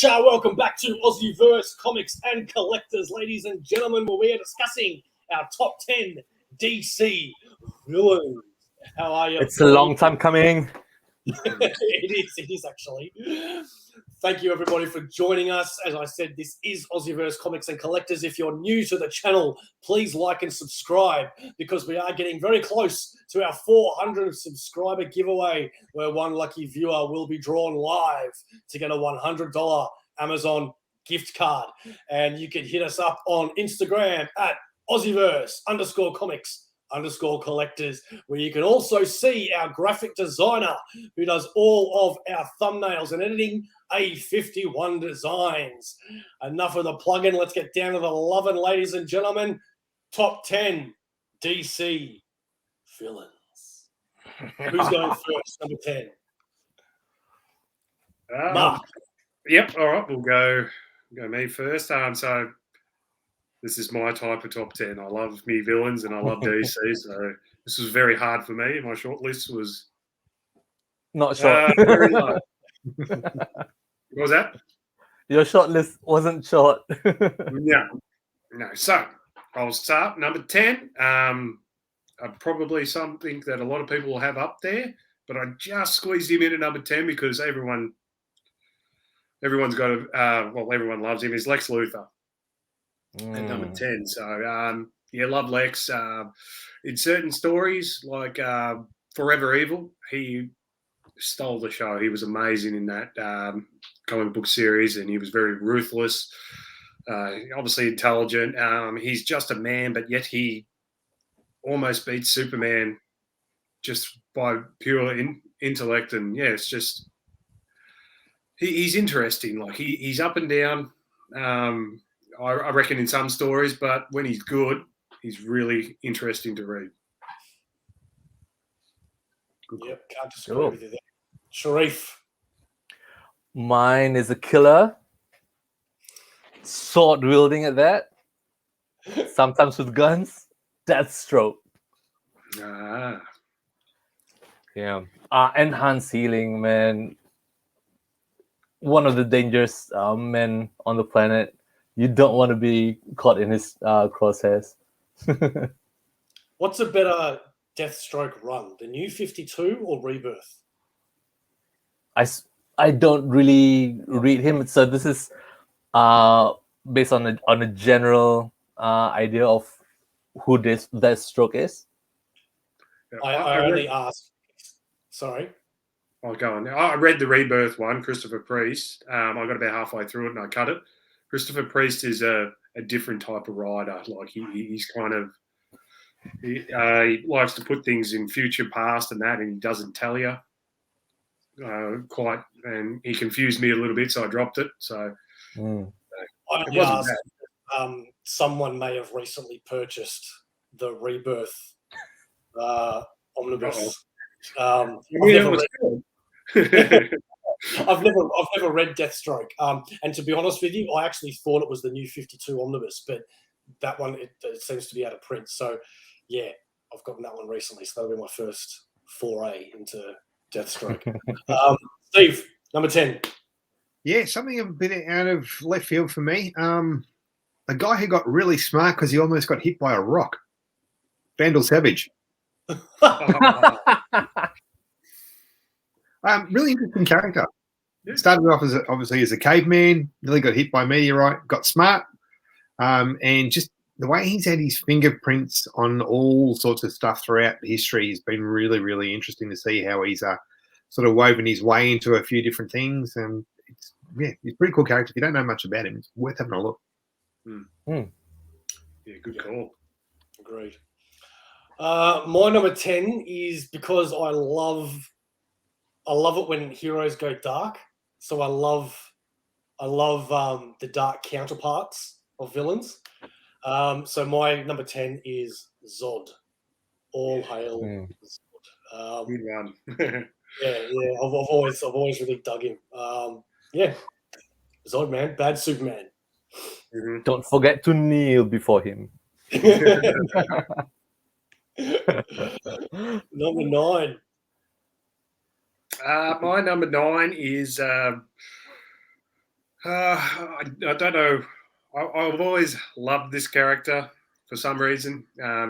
Welcome back to AussieVerse Comics and Collectors, ladies and gentlemen, where we are discussing our top 10 DC villains. How are you? It's a long time coming. It is actually. Thank you, everybody, for joining us. As I said, this is AussieVerse Comics and Collectors. If you're new to the channel, please like and subscribe because we are getting very close to our 400 subscriber giveaway where one lucky viewer will be drawn live to get a $100 Amazon gift card. And you can hit us up on Instagram at AussieVerse_comics_collectors, where you can also see our graphic designer who does all of our thumbnails and editing, A51 Designs. Enough of the plug-in. Let's get down to the loving, ladies and gentlemen. Top 10 DC villains. Who's going first? Number 10. Mark. Yep. All right. We'll go me first. So this is my type of top 10. I love me villains and I love DC. So this was very hard for me. My short list was not short. Very low. What was that? Your short list wasn't short. No. So I'll start number 10. Probably something that a lot of people will have up there, but I just squeezed him into number 10 because everyone's got everyone loves him. Is Lex Luthor at number 10. So love Lex. In certain stories like Forever Evil, he stole the show. He was amazing in that comic book series, and he was very ruthless. Obviously intelligent. He's just a man, but yet he almost beats Superman just by pure intellect. And it's just he's interesting. Like he's up and down. I reckon in some stories, but when he's good, he's really interesting to read. Yep, can't disagree with you there. Sharif. Mine is a killer. Sword wielding at that. Sometimes with guns. Deathstroke. Enhanced healing, man. One of the dangerous men on the planet. You don't want to be caught in his crosshairs. What's a better Deathstroke run, the New 52 or Rebirth? I don't really read him, so this is based on a general idea of who this Deathstroke is. I only asked. Sorry. I'll go on. I read the Rebirth one, Christopher Priest. I got about halfway through it and I cut it. Christopher Priest is a different type of writer. Like he's kind of he likes to put things in future, past, and that, and he doesn't tell you quite. And he confused me a little bit, so I dropped it. So I asked, someone may have recently purchased the Rebirth omnibus. I've never read Deathstroke, and to be honest with you, I actually thought it was the New 52 omnibus, but that one it seems to be out of print. So yeah, I've gotten that one recently, so that'll be my first foray into Deathstroke. Steve, number 10. Yeah, something a bit out of left field for me. A guy who got really smart because he almost got hit by a rock. Vandal Savage. Really interesting character. Started off as obviously as a caveman, really got hit by a meteorite, got smart, and just the way he's had his fingerprints on all sorts of stuff throughout history has been really, really interesting to see how he's sort of woven his way into a few different things. And he's a pretty cool character. If you don't know much about him, it's worth having a look. Yeah, good call. Agreed. My number 10 is because I love it when heroes go dark. So I love the dark counterparts of villains. So my number 10 is Zod. All hail Zod. Good one. I've always really dug him. Zod, man, bad Superman. Mm-hmm. Don't forget to kneel before him. Number 9. My number 9 is I don't know. I've always loved this character for some reason.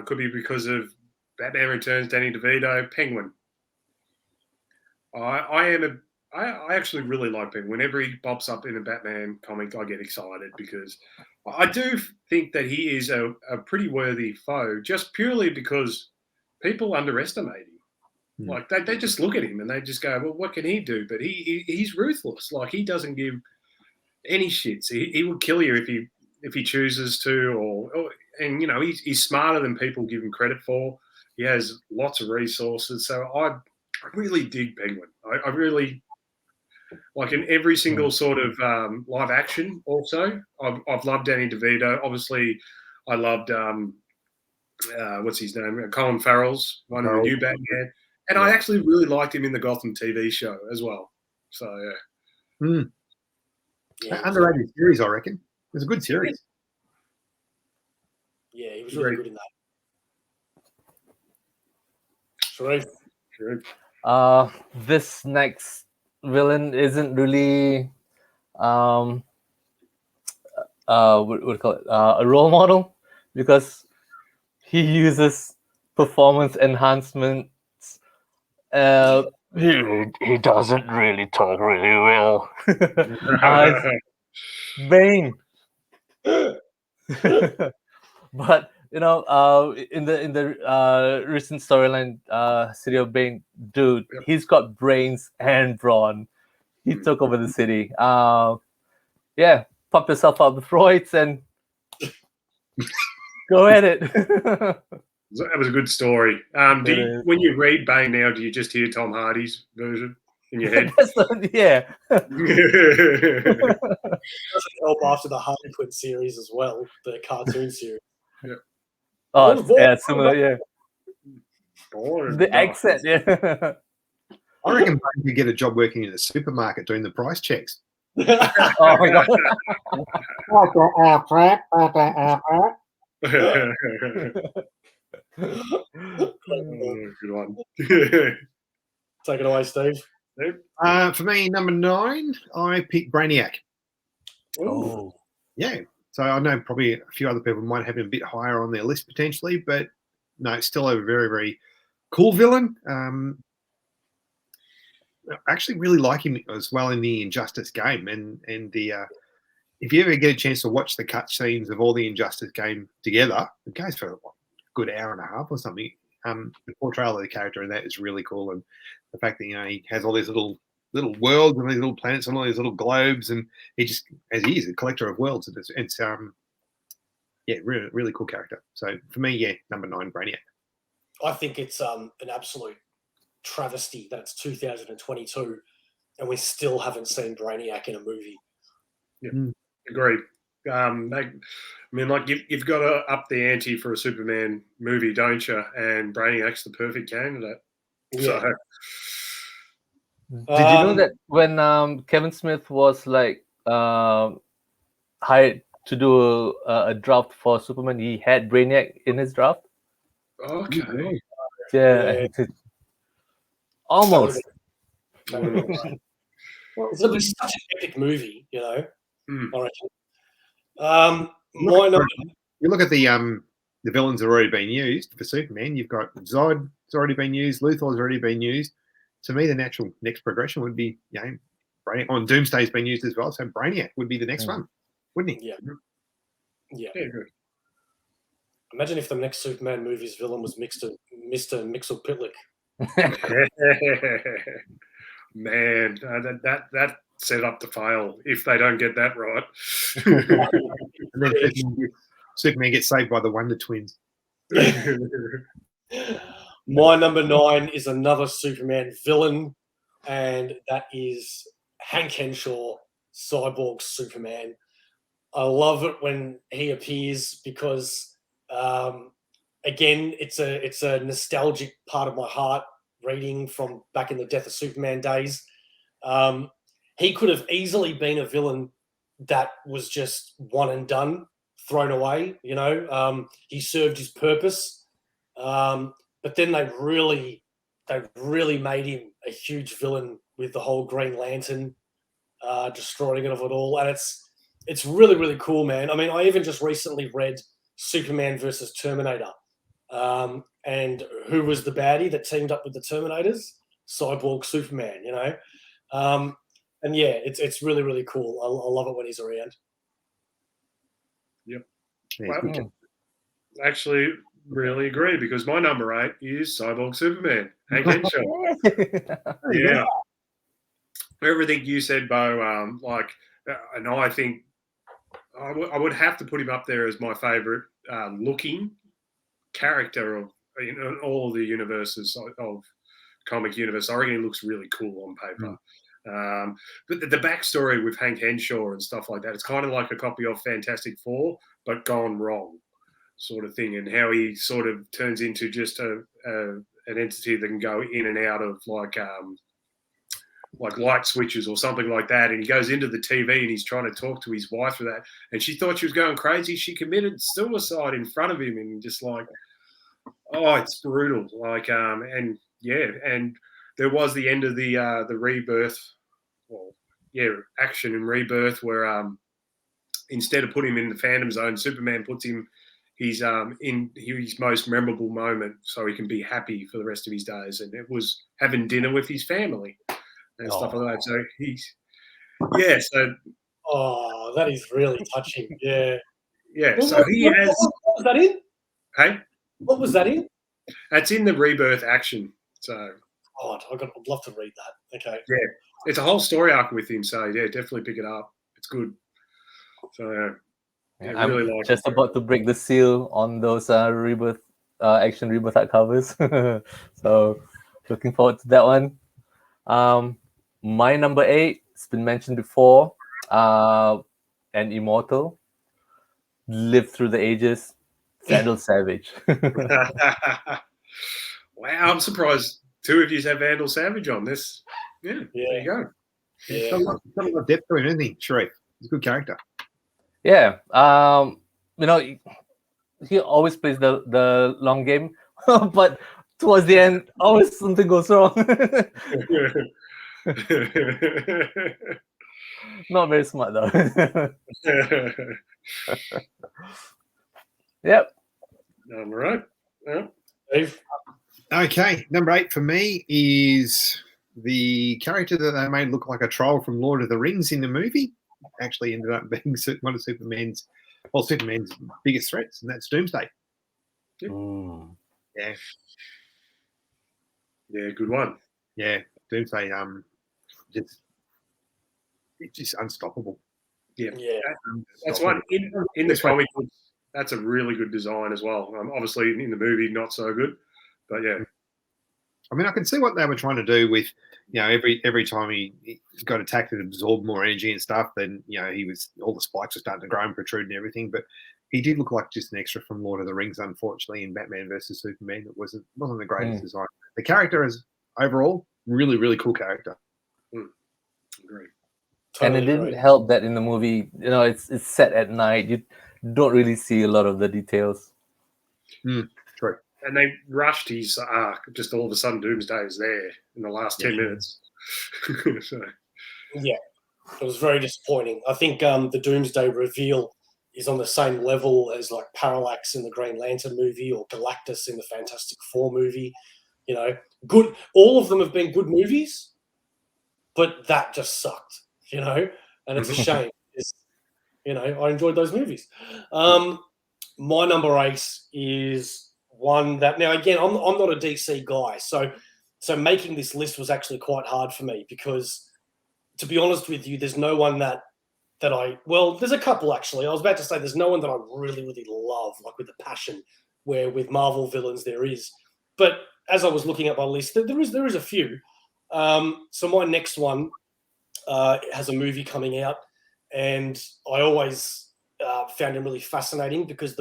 Could be because of Batman Returns, Danny DeVito, Penguin. I actually really like Penguin. Whenever he pops up in a Batman comic, I get excited because I do think that he is a pretty worthy foe, just purely because people underestimate him. Like they just look at him and they just go, "Well, what can he do?" But he's ruthless. Like he doesn't give any shits. He will kill you if he chooses to, and you know he's smarter than people give him credit for. He has lots of resources, so I really dig Penguin. I really like in every single sort of live action. Also, I've loved Danny DeVito. Obviously, I loved what's his name, Colin Farrell's one of the new Batman, and I actually really liked him in the Gotham TV show as well. So yeah. Underrated series, I reckon. It was a good series. Yeah, he was really good in that. Sharif. This next villain isn't really what do you call it? A role model, because he uses performance enhancements. He doesn't really talk really well. Bane. But you know, in the recent storyline, City of Bane, dude, he's got brains and brawn. He took over the city. Yeah, pump yourself up with Freud's and go at it. That was a good story. When you read Bane now, do you just hear Tom Hardy's version in your head? Yeah. It doesn't help after the Harley Quinn series as well, the cartoon series. Yeah. Oh, yeah, similar, yeah. The accent, yeah. I reckon Bane could get a job working in a supermarket doing the price checks. Oh my god. Good one. Take it away, Steve. For me, number 9, I picked Brainiac. Oh. Yeah. So I know probably a few other people might have him a bit higher on their list potentially, but no, it's still a very, very cool villain. I actually really like him as well in the Injustice game, and the if you ever get a chance to watch the cutscenes of all the Injustice game together, it goes for a good hour and a half or something. The portrayal of the character in that is really cool, and the fact that he has all these little worlds and these little planets and all these little globes, and he just, as he is, a collector of worlds. It's yeah, really, really cool character. So for me, yeah, number 9, Brainiac. I think it's an absolute travesty that it's 2022 and we still haven't seen Brainiac in a movie. Yeah, agreed. I mean, like you've got to up the ante for a Superman movie, don't you? And Brainiac's the perfect candidate. Yeah. So, did you know that when Kevin Smith was like hired to do a draft for Superman, he had Brainiac in his draft? Okay. Yeah. Almost. Well, it's such an epic movie, I reckon. You look at the villains that have already been used for Superman. You've got Zod's already been used, Luthor's already been used. To me, the natural next progression would be, Brainiac. On Doomsday's been used as well, so Brainiac would be the next one, wouldn't he? Yeah. Good. Imagine if the next Superman movie's villain was Mr. Mixel-Pitlick. Man, that set up to fail if they don't get that right. And then Superman gets saved by the Wonder Twins. My number 9 is another Superman villain, and that is Hank Henshaw, Cyborg Superman. I love it when he appears because, again, it's a nostalgic part of my heart reading from back in the Death of Superman days. He could have easily been a villain that was just one and done, thrown away. He served his purpose, but then they really made him a huge villain with the whole Green Lantern destroying it of it all, and it's really, really cool, man. I mean, I even just recently read Superman versus Terminator, and who was the baddie that teamed up with the Terminators? Cyborg Superman, you know. And yeah, it's really, really cool. I love it when he's around. Yep. Yeah, Well, actually, really agree because my number 8 is Cyborg Superman. Hank Henshaw. Yeah. Everything you said, Bo, and I think I would have to put him up there as my favourite looking character of all of the universes of comic universe. I reckon he looks really cool on paper. But the backstory with Hank Henshaw and stuff like that, it's kind of like a copy of Fantastic Four, but gone wrong sort of thing, and how he sort of turns into just an entity that can go in and out of like light switches or something like that. And he goes into the TV and he's trying to talk to his wife for that. And she thought she was going crazy. She committed suicide in front of him, and just like, oh, it's brutal. Like, and yeah, and there was the end of the Rebirth, action and Rebirth, where instead of putting him in the Phantom Zone, Superman puts him in his most memorable moment so he can be happy for the rest of his days. And it was having dinner with his family and stuff like that. So Oh, that is really touching. Yeah. Yeah. So what was that in? Hey? What was that in? That's in the Rebirth action. So God, I'd love to read that. Okay. Yeah. It's a whole story arc with him. So yeah, definitely pick it up. It's good. So I'm really like just about to break the seal on those Rebirth action Rebirth art covers. So looking forward to that one. My number 8, it's been mentioned before, and immortal, lived through the ages, Vandal Savage. Wow, I'm surprised 2 of you have Vandal Savage on this. Yeah. There you go. He's got a lot of depth to him, isn't he, Sharif? He's a good character. Yeah. He always plays the long game, but towards the end, always something goes wrong. Not very smart though. Yep. All right. Yeah. Okay, number 8 for me is the character that they made look like a troll from Lord of the Rings in the movie. Actually ended up being one of Superman's biggest threats, and that's Doomsday. Mm. Yeah. Yeah, good one. Yeah, Doomsday, it's just unstoppable. Yeah. Unstoppable. That's one in the comic books. That's a really good design as well. Obviously, in the movie, not so good, but yeah. I mean, I can see what they were trying to do with, every time he got attacked, it absorbed more energy and stuff. Then, all the spikes were starting to grow and protrude and everything. But he did look like just an extra from Lord of the Rings, unfortunately, in Batman versus Superman. It wasn't the greatest design. The character is overall really, really cool character. Great. And it didn't help that in the movie, it's set at night. You don't really see a lot of the details. True. And they rushed his arc. Just all of a sudden, Doomsday is there in the last 10 minutes. So. Yeah, it was very disappointing. I think the Doomsday reveal is on the same level as like Parallax in the Green Lantern movie or Galactus in the Fantastic Four movie. Good. All of them have been good movies, but that just sucked. And it's a shame. I enjoyed those movies. My number 8 is one that, now again, I'm not a DC guy, so making this list was actually quite hard for me because, to be honest with you, there's no one that there's a couple actually. I was about to say there's no one that I really, really love, like with a passion, where with Marvel villains there is. But as I was looking at my list, there is a few. So my next one has a movie coming out, and I always found him really fascinating because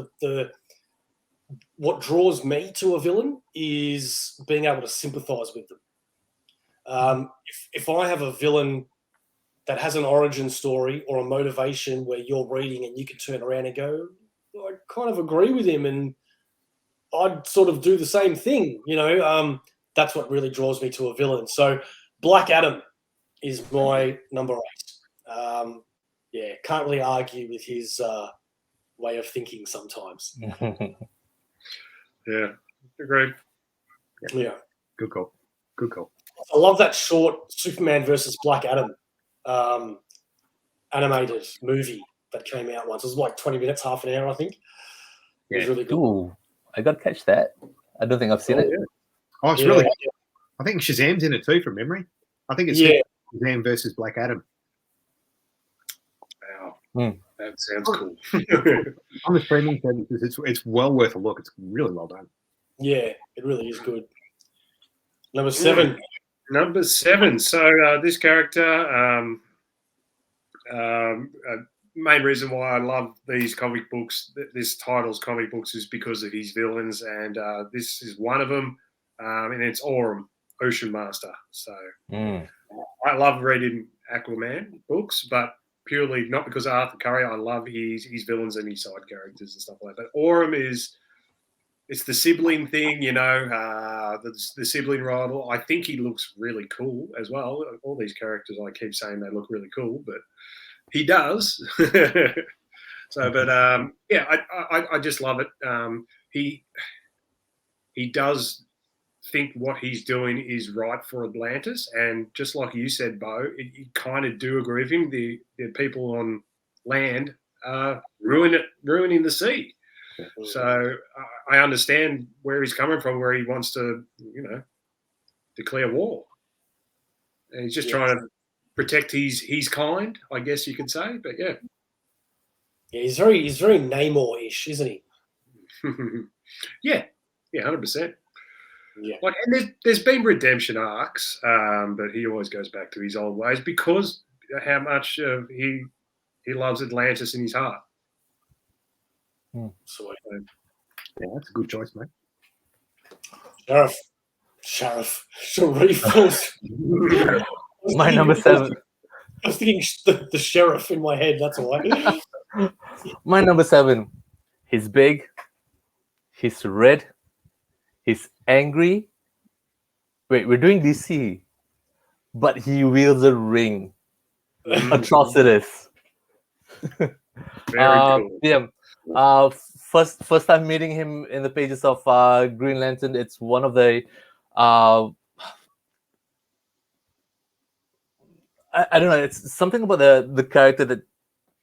what draws me to a villain is being able to sympathize with them. If I have a villain that has an origin story or a motivation where you're reading and you can turn around and go, I kind of agree with him and I'd sort of do the same thing, that's what really draws me to a villain. So Black Adam is my number 8. Yeah, can't really argue with his way of thinking sometimes. Yeah, agreed. Yeah. Good call. Good call. I love that short Superman versus Black Adam animated movie that came out once. It was like 20 minutes, half an hour, I think. It was really good. Ooh, I got to catch that. I don't think I've seen it. Yeah. Oh, it's really good. I think Shazam's in it too, from memory. I think it's Shazam versus Black Adam. Wow. That sounds cool. On the streaming services, it's well worth a look. It's really well done. Yeah, it really is good. Number 7. Number 7. So this character, main reason why I love these comic books, this title's comic books, is because of his villains, and this is one of them, and it's Aurum, Ocean Master. So I love reading Aquaman books, but purely not because of Arthur Curry. I love his villains and his side characters and stuff like that. But Aurum it's the sibling thing, the sibling rival. I think he looks really cool as well. All these characters, I keep saying they look really cool, but he does. So, but I just love it. He does think what he's doing is right for Atlantis, and just like you said, Bo, you kind of do agree with him. The people on land are ruining the sea. So I understand where he's coming from, where he wants to, declare war. And he's just trying to protect his kind, I guess you could say. But yeah. Yeah, he's very Namor-ish, isn't he? Yeah, 100%. Yeah. Like, and there's been redemption arcs, but he always goes back to his old ways because how much he loves Atlantis in his heart. Sweet. Yeah, that's a good choice, mate. Sharif. Sharif. My number 7. I was thinking the sheriff in my head, that's why. My number 7. He's big. He's red. He's angry. Wait, we're doing DC. But he wields a ring. Atrocitus. Very cool. Yeah. First time meeting him in the pages of Green Lantern, it's one of the I don't know, it's something about the character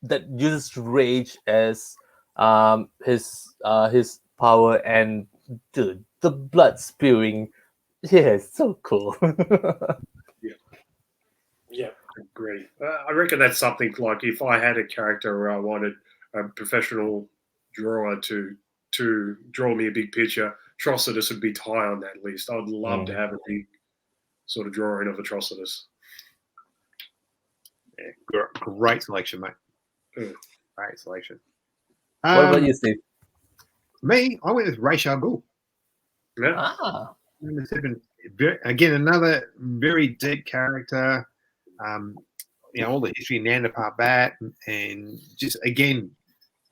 that uses rage as his power, and dude, the blood spewing. Yeah, it's so cool. Yeah. Agree. I reckon that's something like if I had a character where I wanted a professional drawer to draw me a big picture, Atrocitus would be high on that list. I'd love to have a big sort of drawing of Atrocitus. Yeah, great selection, mate. Great selection. What about you, Steve? Me, I went with Ra's al Ghul. Yeah. Number 7. Again, another very deep character. All the history of Neanderthal Bat, and just again,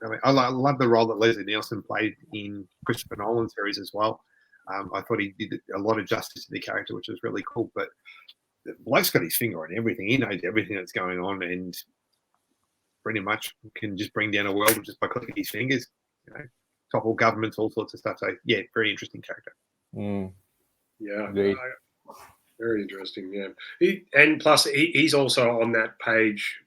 I mean, I love the role that Leslie Nielsen played in Christopher Nolan's series as well. I thought he did a lot of justice to the character, which was really cool. But the bloke's got his finger on everything. He knows everything that's going on, and pretty much can just bring down a world just by clicking his fingers. Topple governments, all sorts of stuff. So yeah, very interesting character. Yeah. Great. Very interesting, yeah. And plus, he's also on that page,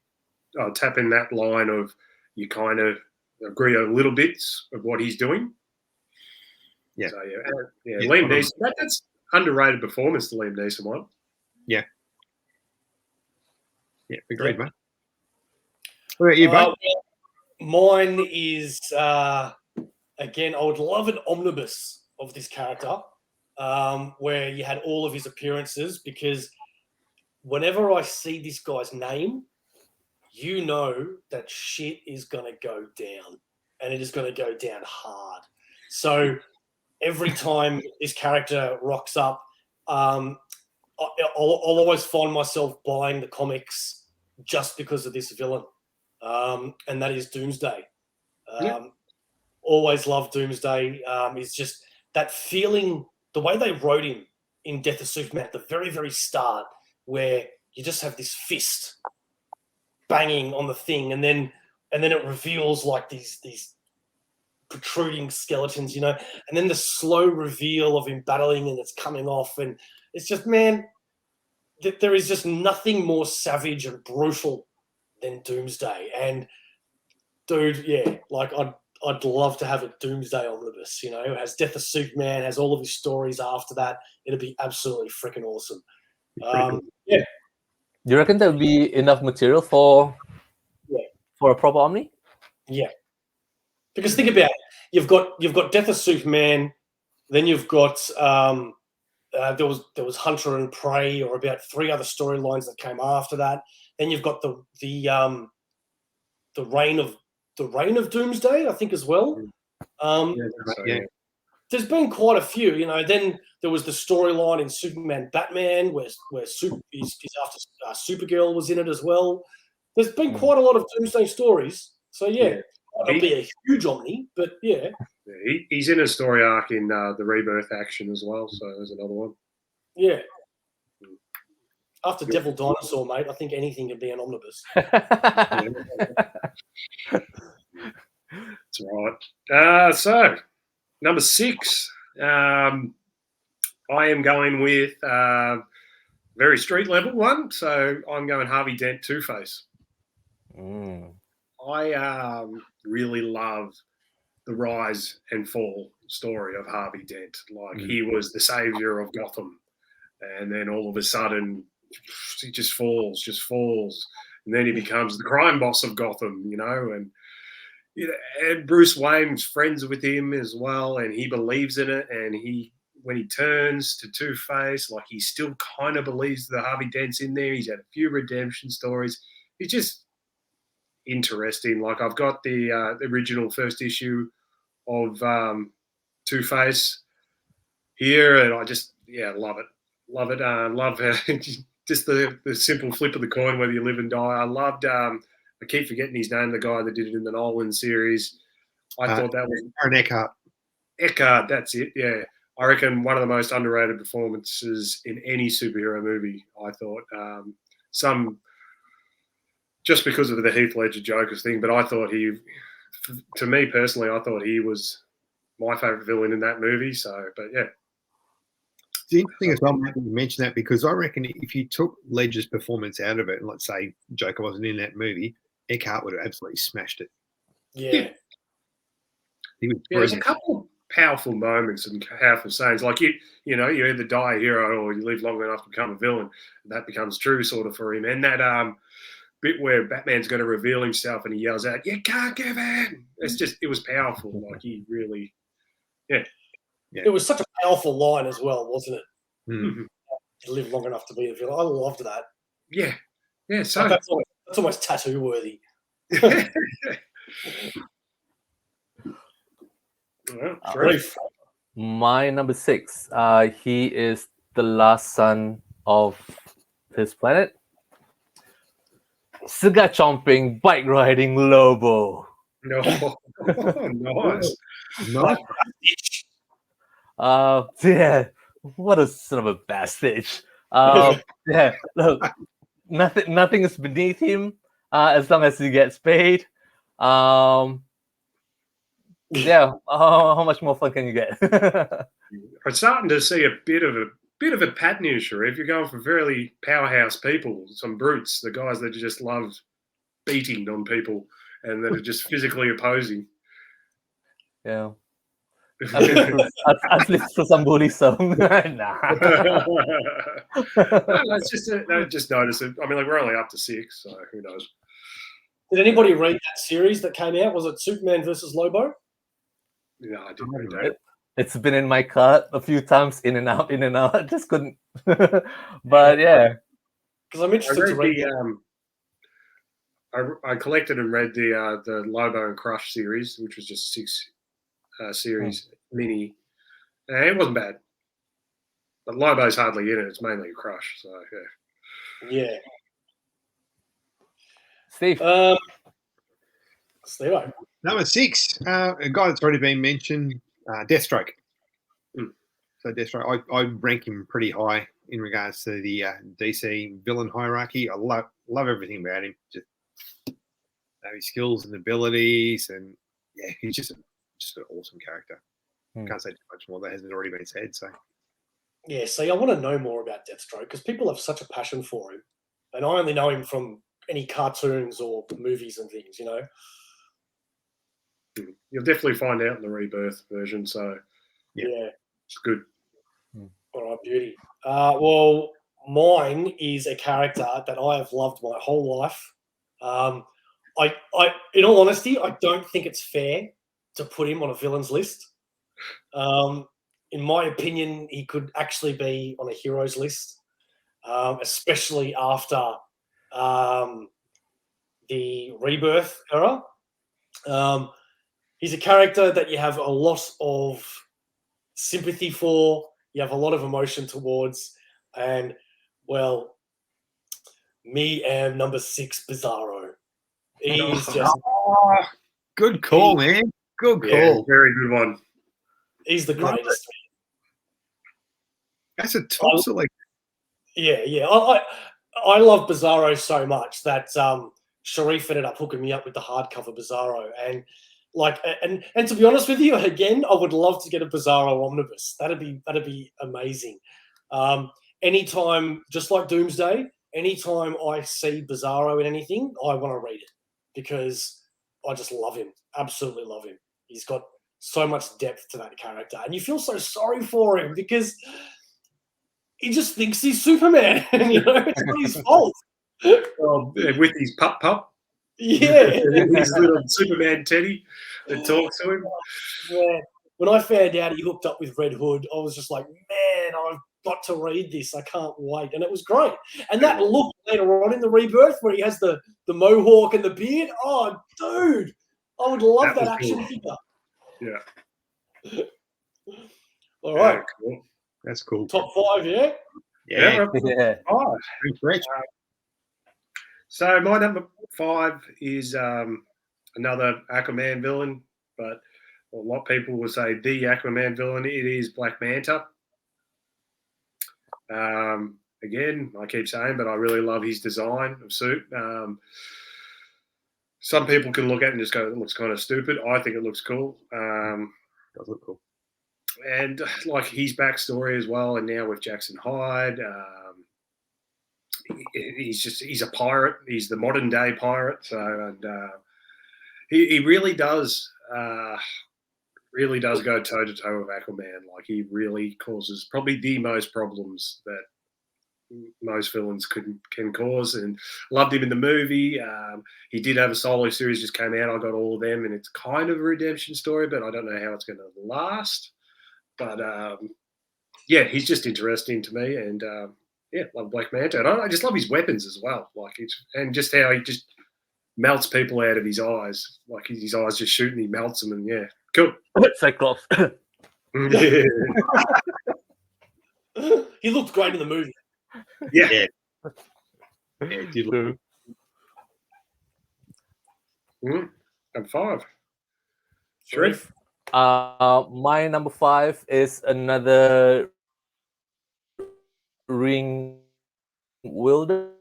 tapping that line of you kind of agree a little bits of what he's doing. Yeah. So, yeah, Liam Neeson. That's underrated performance, the Liam Neeson one. Yeah. Yeah, agreed, mate. What about you, bud? Mine is, again, I would love an omnibus of this character. Where you had all of his appearances, because whenever I see this guy's name, you know that shit is going to go down, and it is going to go down hard. So every time this character rocks up, I'll always find myself buying the comics just because of this villain, and that is Doomsday. Always loved Doomsday. It's just that feeling. The way they wrote him in Death of Superman at the very, very start, where you just have this fist banging on the thing, and then it reveals like these protruding skeletons, and then the slow reveal of him battling and it's coming off, and it's just, man, there is just nothing more savage and brutal than Doomsday. And dude, yeah, like I'd love to have a Doomsday omnibus, it has Death of Superman, has all of his stories after that. It'd be absolutely freaking awesome. Yeah. You reckon there'll be enough material for a proper Omni? Yeah. Because think about it. You've got Death of Superman, then you've got there was Hunter and Prey, or about 3 other storylines that came after that. Then you've got the reign of Doomsday, I think, as well. There's been quite a few, Then there was the storyline in Superman Batman where he's after Supergirl was in it as well. There's been quite a lot of Doomsday stories. So it'll be a huge Omni, but yeah. He's in a story arc in the Rebirth action as well, so there's another one. Yeah. After Devil Dinosaur, mate, I think anything can be an omnibus. That's right. So, number 6, I am going with very street level one. So I'm going Harvey Dent Two-Face. I really love the rise and fall story of Harvey Dent. Like, he was the savior of Gotham, and then all of a sudden he just falls, and then he becomes the crime boss of Gotham, and Bruce Wayne's friends with him as well, and he believes in it, and when he turns to Two-Face, like, he still kind of believes that Harvey Dent's in there. He's had a few redemption stories. He's just interesting. Like, I've got the original first issue of Two-Face here, and I just love it. Love just the simple flip of the coin, whether you live and die. I loved I keep forgetting his name, the guy that did it in the Nolan series. I thought that was Aaron Eckhart. Eckhart, that's it. Yeah, I reckon one of the most underrated performances in any superhero movie. I thought some just because of the Heath Ledger Joker's thing, but I thought to me personally, I thought he was my favorite villain in that movie. So, but yeah. It's interesting as well, Matt, that you mention that, because I reckon if you took Ledger's performance out of it, and let's say Joker wasn't in that movie, Eckhart would have absolutely smashed it. Yeah. There's a couple of powerful moments and powerful sayings. Like, you either die a hero or you live long enough to become a villain. That becomes true sort of for him. And that bit where Batman's going to reveal himself and he yells out, "You can't give in!" It was powerful. Like, he really, Yeah. It was such a powerful line as well, wasn't it? Mm-hmm. You live long enough to be a villain. I loved that. Yeah. Yeah. So that's almost tattoo worthy. My number 6. He is the last son of his planet. Cigar chomping, bike riding Lobo. No. Nice. Yeah, what a son of a bastard. Yeah, look, nothing is beneath him as long as he gets paid. Yeah, how much more fun can you get? I'm starting to see a bit of a pattern here, Sharif. You're going for very powerhouse people, some brutes, the guys that just love beating on people and that are just physically opposing. Yeah. At least for some bully song. Nah. I just noticed it. I mean, like, we're only up to 6, so who knows? Did anybody read that series that came out? Was it Superman versus Lobo? No, I didn't read that. It's been in my cart a few times, in and out. I just couldn't. But yeah, because I'm interested to read. I collected and read the Lobo and Crush series, which was just 6 series mini. And it wasn't bad, but Lobo's hardly in it. It's mainly a Crush. So yeah. Steve. Steve. Number 6, a guy that's already been mentioned, Deathstroke. So Deathstroke, I rank him pretty high in regards to the DC villain hierarchy. I love everything about him. Just his skills and abilities, and yeah, he's just an awesome character. Can't say too much more that hasn't already been said. So Yeah, see, I want to know more about Deathstroke because people have such a passion for him, and I only know him from any cartoons or movies and things, you know. You'll definitely find out in the Rebirth version, so Yeah. it's good. All right, beauty. Well, mine is a character that I have loved my whole life. In all honesty, I don't think it's fair to put him on a villains list. In my opinion, he could actually be on a heroes list, especially after the Rebirth era. He's a character that you have a lot of sympathy for, you have a lot of emotion towards, and, well, me am number 6 Bizarro. He's just... good call, man. Good call. Yeah, very good one. He's the greatest. That's a top selection. Yeah. I love Bizarro so much that Sharif ended up hooking me up with the hardcover Bizarro, and and to be honest with you, again, I would love to get a Bizarro omnibus. That'd be amazing. Anytime, just like Doomsday, anytime I see Bizarro in anything, I want to read it because I just love him. Absolutely love him. He's got so much depth to that character, and you feel so sorry for him because he just thinks he's Superman. You know, it's not his fault. With his pup. Yeah. His little Superman Teddy that talks to him. Yeah. When I found out he hooked up with Red Hood, I was just like, man, I've got to read this. I can't wait. And it was great. And that look later on in the Rebirth where he has the mohawk and the beard. Oh, dude, I would love that action figure. Yeah. All right. Yeah, cool. That's cool. Top 5, yeah? Yeah. Oh, Rich. So my number 5 is another Aquaman villain, but a lot of people will say the Aquaman villain. It is Black Manta. Again, I keep saying, but I really love his design of suit. Some people can look at it and just go, it looks kind of stupid. I think it looks cool. Does look cool. And like his backstory as well, and now with Jackson Hyde, he's a pirate. He's the modern day pirate. So, and he really does go toe to toe with Aquaman. Like he really causes probably the most problems that most villains can cause. And loved him in the movie. He did have a solo series just came out. I got all of them, and it's kind of a redemption story, but I don't know how it's going to last. But yeah, he's just interesting to me, and yeah, love Black Manta. And I just love his weapons as well, like and just how he just melts people out of his eyes, like his eyes just shoot and he melts them, and yeah, cool. Cyclops. Yeah. He looked great in the movie. Yeah. Yeah, did look good. And 5. Sharif. My number 5 is another ring wielder.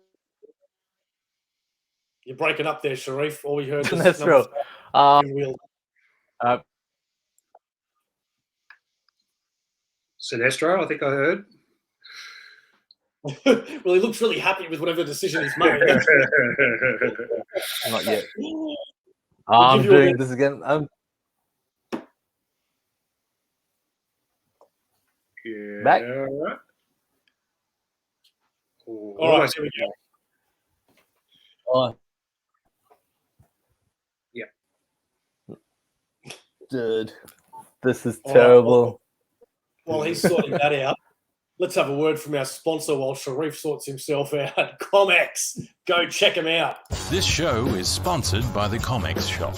You're breaking up there, Sharif. All we heard was That's true. Sinestro, I think I heard. Well, he looks really happy with whatever decision he's made. Not yet. I'm doing this again. Yeah. Back. All right, here we go. Oh. Yeah. Dude, this is terrible. Right, while he's sorting that out, let's have a word from our sponsor while Sharif sorts himself out. Comx. Go check him out. This show is sponsored by the Comx shop.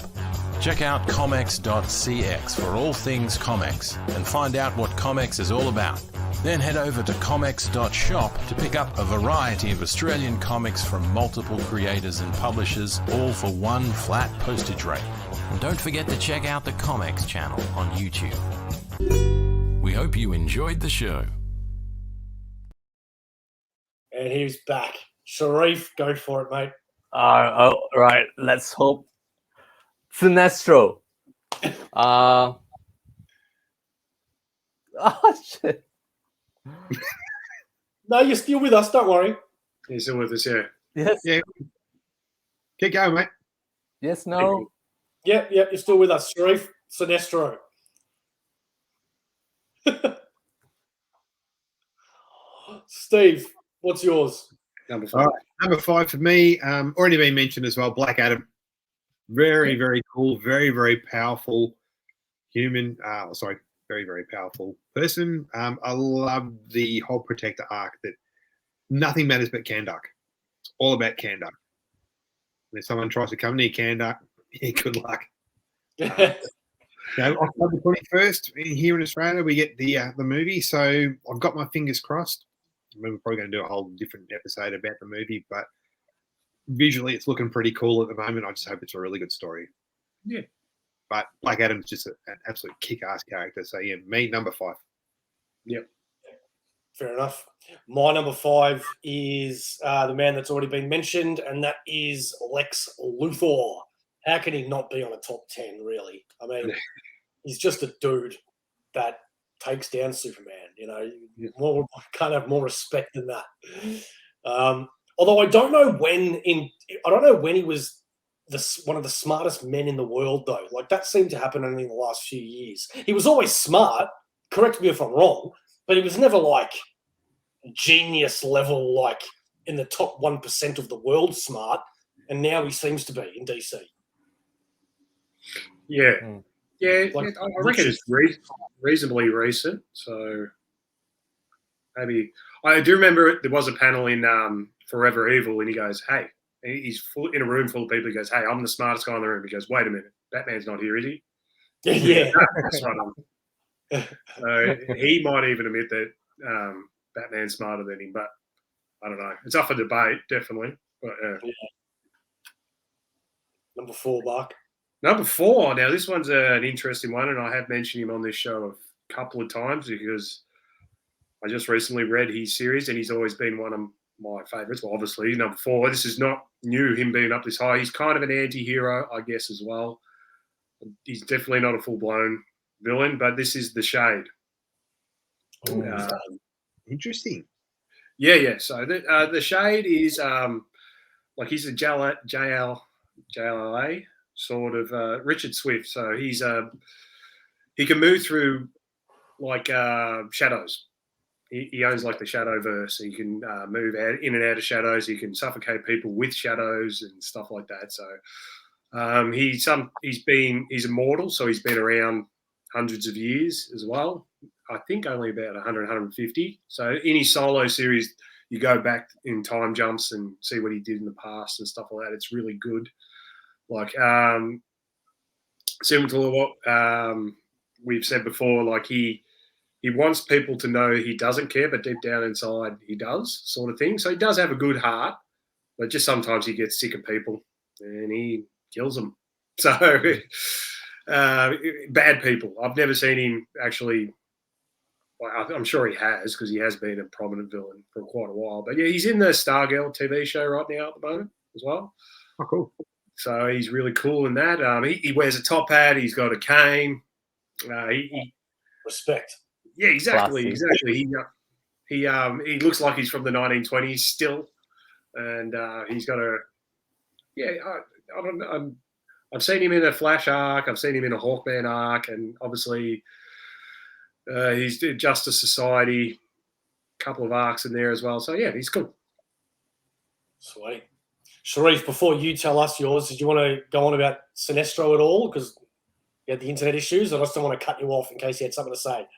Check out comx.cx for all things Comx and find out what Comx is all about. Then head over to comx.shop to pick up a variety of Australian comics from multiple creators and publishers, all for one flat postage rate. And don't forget to check out the Comx channel on YouTube. We hope you enjoyed the show. And he's back. Sharif, go for it, mate. All right, let's hope Sinestro. Oh shit. No, you're still with us. Don't worry. He's still with us, yeah. Yes. Yeah. Keep going, mate. Yes. No. Yep, you're still with us, Sharif. Sinestro. Steve, what's yours? Number All 5. right, number 5 for me, already been mentioned as well, Black Adam. Very, very cool, very, very powerful human. Very, very powerful person. I love the whole Protector arc that nothing matters but Kahndaq. It's all about Kahndaq. And if someone tries to come near Kahndaq, yeah, good luck. October 21st here in Australia, we get the movie. So I've got my fingers crossed. I mean, we're probably going to do a whole different episode about the movie, but visually it's looking pretty cool at the moment. I just hope it's a really good story. Yeah. But Black Adam's just an absolute kick-ass character. So, yeah, me, number 5. Yep. Fair enough. My number 5 is the man that's already been mentioned, and that is Lex Luthor. How can he not be on a top 10, really? I mean, he's just a dude that takes down Superman, can't have more respect than that. Although I don't know when he was one of the smartest men in the world, though. Like, that seemed to happen only in the last few years. He was always smart, correct me if I'm wrong, but he was never like genius level, like in the top 1% of the world smart, and now he seems to be in DC. Yeah. Yeah, Like, I reckon it's reasonably recent. So maybe I do remember there was a panel in Forever Evil, and he goes, "Hey," he's in a room full of people. He goes, "Hey, I'm the smartest guy in the room." He goes, "Wait a minute, Batman's not here, is he?" Yeah. That's right. So he might even admit that Batman's smarter than him, but I don't know. It's up for debate, definitely. But Number 4, Mark. Number 4. Now, this one's an interesting one, and I have mentioned him on this show a couple of times because I just recently read his series, and he's always been one of my favourites. Well, obviously, number 4. This is not new, him being up this high. He's kind of an anti-hero, I guess, as well. He's definitely not a full-blown villain, but this is the Shade. Interesting. Yeah. So the Shade is like he's a JLA sort of Richard Swift. So he's he can move through like shadows. He owns like the Shadowverse. He can move in and out of shadows. He can suffocate people with shadows and stuff like that. So he's immortal. So he's been around hundreds of years as well. I think only about 100, 150. So in his solo series, you go back in time jumps and see what he did in the past and stuff like that. It's really good. Like similar to what we've said before, like he wants people to know he doesn't care, but deep down inside he does, sort of thing. So he does have a good heart, but just sometimes he gets sick of people and he kills them. So bad people. I've never seen him actually. Well, I'm sure he has because he has been a prominent villain for quite a while. But yeah, he's in the Stargirl TV show right now at the moment as well. Oh, cool. So he's really cool in that. He wears a top hat. He's got a cane. Respect. Yeah, exactly. Classy. Exactly. He looks like he's from the 1920s still, and he's got a I don't know. I've seen him in a Flash arc. I've seen him in a Hawkman arc, and obviously he's did Justice Society, a couple of arcs in there as well. So yeah, he's cool. Sweet. Sharif, before you tell us yours, did you want to go on about Sinestro at all? Because you had the internet issues, and I just don't want to cut you off in case you had something to say.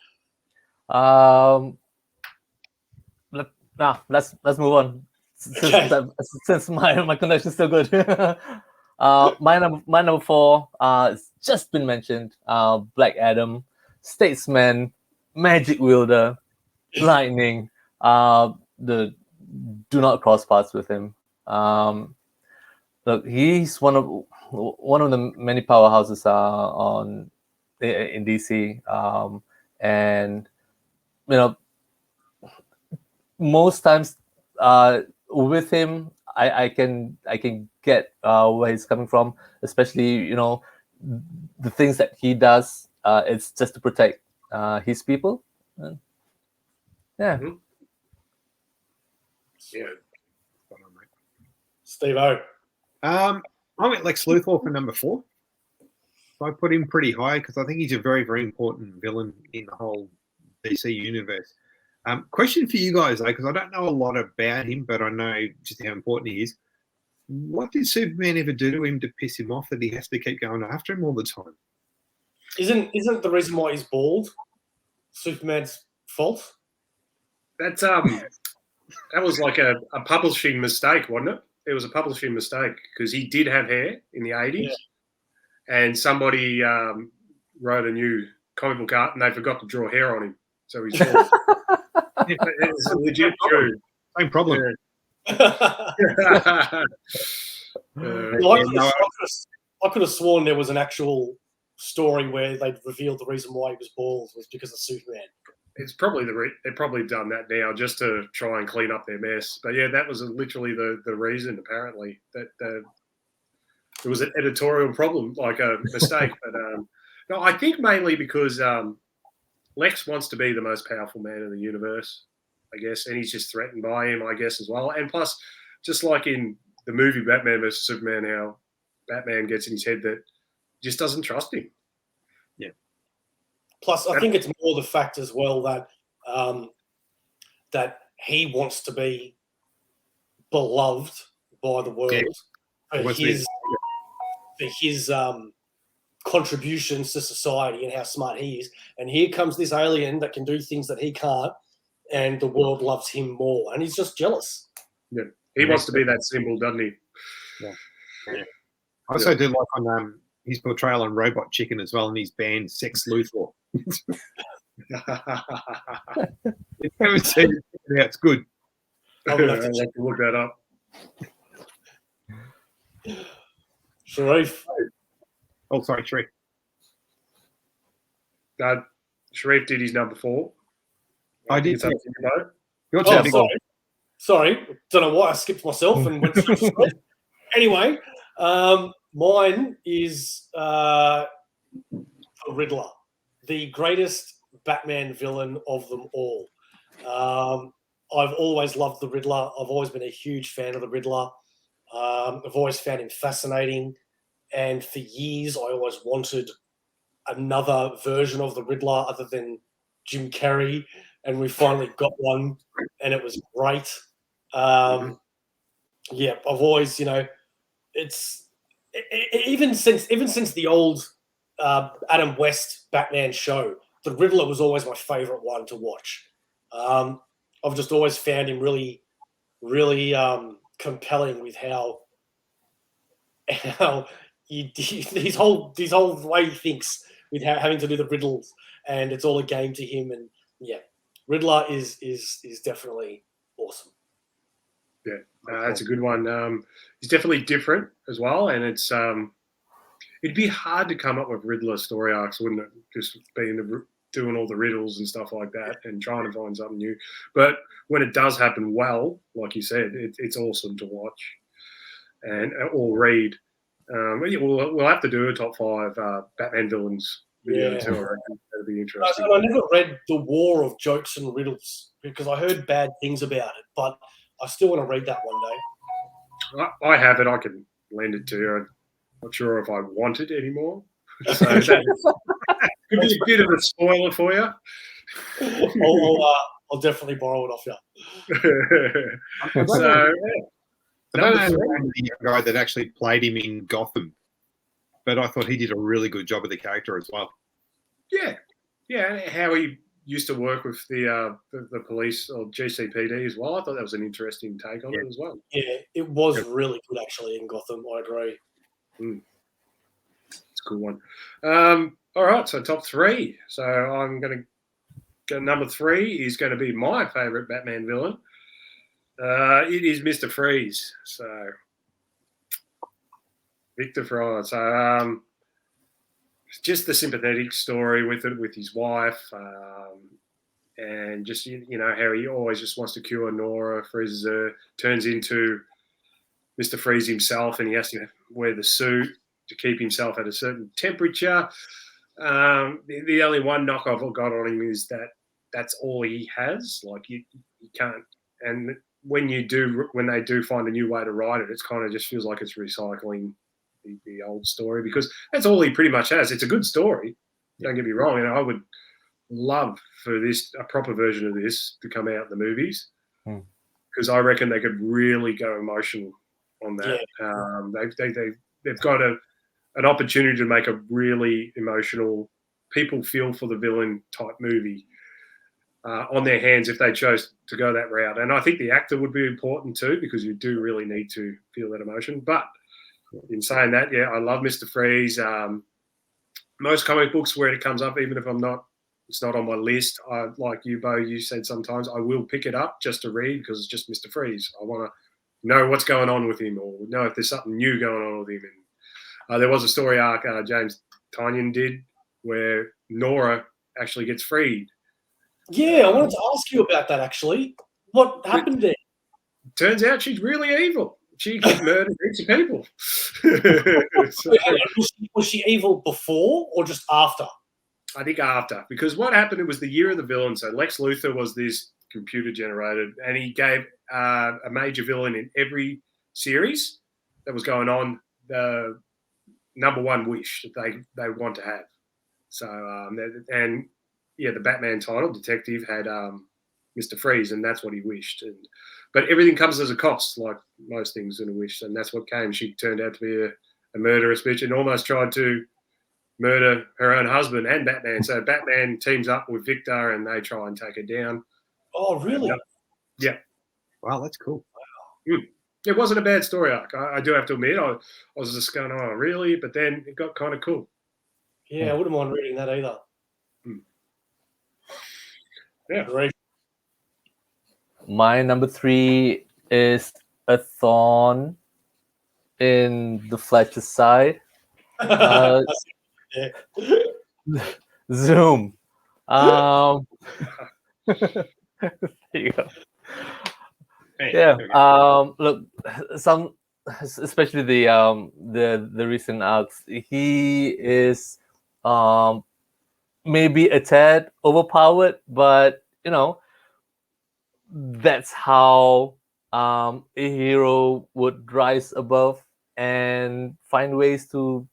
Let's move on. Since my connection is still good. My number 4 it's just been mentioned. Black Adam, statesman, magic wielder, lightning. Do not cross paths with him. Look, he's one of the many powerhouses in DC, and most times with him, I can get where he's coming from, especially the things that he does, it's just to protect his people. Yeah. Mhm. Yeah. Steve-O. I went Lex Luthor for number 4. So I put him pretty high because I think he's a very, very important villain in the whole DC universe. Question for you guys, though, because I don't know a lot about him, but I know just how important he is. What did Superman ever do to him to piss him off that he has to keep going after him all the time? Isn't the reason why he's bald Superman's fault? That's that was like a publishing mistake, wasn't it? It was a publishing mistake because he did have hair in the 80s, and somebody wrote a new comic book art and they forgot to draw hair on him, so he's bald. It's legit true. Same problem. I could have sworn there was an actual story where they revealed the reason why he was bald was because of Superman. It's probably they've probably done that now just to try and clean up their mess. But yeah, that was literally the reason. Apparently, that it was an editorial problem, like a mistake. But no, I think mainly because Lex wants to be the most powerful man in the universe, I guess, and he's just threatened by him, I guess, as well. And plus, just like in the movie Batman vs Superman, how Batman gets in his head that he just doesn't trust him. Yeah. Plus, I think it's more the fact as well that that he wants to be beloved by the world for his contributions to society and how smart he is. And here comes this alien that can do things that he can't, and the world loves him more. And he's just jealous. Yeah, he wants to be that symbol, doesn't he? Yeah. I also do like on his portrayal on Robot Chicken as well, and his band Sex Luthor. Never seen it. Yeah, it's good. I'll have to look that up. Sharif. Oh, sorry, Sharif. Sharif did his number 4. I did. It's up to you, though. Your turn. Sorry. Don't know why I skipped myself and went through Sharif. Anyway, mine is the Riddler, the greatest Batman villain of them all. I've always loved the Riddler. I've always been a huge fan of the Riddler. I've always found him fascinating. And for years, I always wanted another version of the Riddler other than Jim Carrey. And we finally got one, and it was great. Yeah, I've always, it's even since the old Adam West Batman show, the Riddler was always my favorite one to watch. I've just always found him really, really compelling with how his whole way he thinks with having to do the riddles, and it's all a game to him. And yeah, Riddler is definitely awesome. Yeah, that's a good one. He's definitely different as well, and it's it'd be hard to come up with Riddler story arcs, wouldn't it? Just doing all the riddles and stuff like that, and trying to find something new. But when it does happen well, like you said, it's awesome to watch or read. We'll have to do a top 5 Batman villains video too. I reckon that'd be interesting. I never read The War of Jokes and Riddles because I heard bad things about it, but I still want to read that one day. I have it. I can lend it to you. I'm not sure if I want it anymore. So that could be a bit of a spoiler for you. I'll definitely borrow it off you. So, I don't know the guy that actually played him in Gotham, but I thought he did a really good job of the character as well. Yeah, how he used to work with the police or GCPD as well. I thought that was an interesting take on it as well. Yeah, it was really good actually in Gotham. I agree. It's a cool one. All right, so top 3. So I'm going to go number 3 is going to be my favourite Batman villain. It is Mr. Freeze. So Victor Fry. So just the sympathetic story with it, with his wife, and just how he always just wants to cure Nora, freezes her, turns into Mr. Freeze himself, and he has to wear the suit. to keep himself at a certain temperature. The only one knock I've got on him is that that's all he has. Like you can't. And when they do find a new way to write it, it's kind of just feels like it's recycling the old story, because that's all he pretty much has. It's a good story. Don't get me wrong, and I would love for a proper version of this to come out in the movies, because I reckon they could really go emotional on that. Yeah. They've got an opportunity to make a really emotional, people feel for the villain type movie on their hands if they chose to go that route. And I think the actor would be important too, because you do really need to feel that emotion. But in saying that, yeah, I love Mr. Freeze. Most comic books where it comes up, even if it's not on my list, like you, Bo, you said sometimes I will pick it up just to read, because it's just Mr. Freeze. I want to know what's going on with him, or know if there's something new going on with him. And there was a story arc James Tynion did where Nora actually gets freed. Yeah, I wanted to ask you about that, actually. What happened there? Turns out she's really evil. She can murder heaps of people. Was she evil before or just after? I think after, because what happened, it was the year of the villain. So Lex Luthor was this computer generated, and he gave a major villain in every series that was going on the number one wish that they want to have. So, the Batman title, Detective, had Mr. Freeze, and that's what he wished. But everything comes as a cost, like most things in a wish, and that's what came. She turned out to be a murderous bitch and almost tried to murder her own husband and Batman. So Batman teams up with Victor, and they try and take her down. Oh, really? Yeah. Wow, that's cool. Wow. It wasn't a bad story arc. I do have to admit. I was just going, oh, really? But then it got kind of cool. Yeah, I wouldn't mind reading that either. Yeah. Great. My number 3 is a thorn in the Fletcher's side. Zoom. There you go. Yeah. Look, especially the recent arcs, he is maybe a tad overpowered, but that's how a hero would rise above and find ways to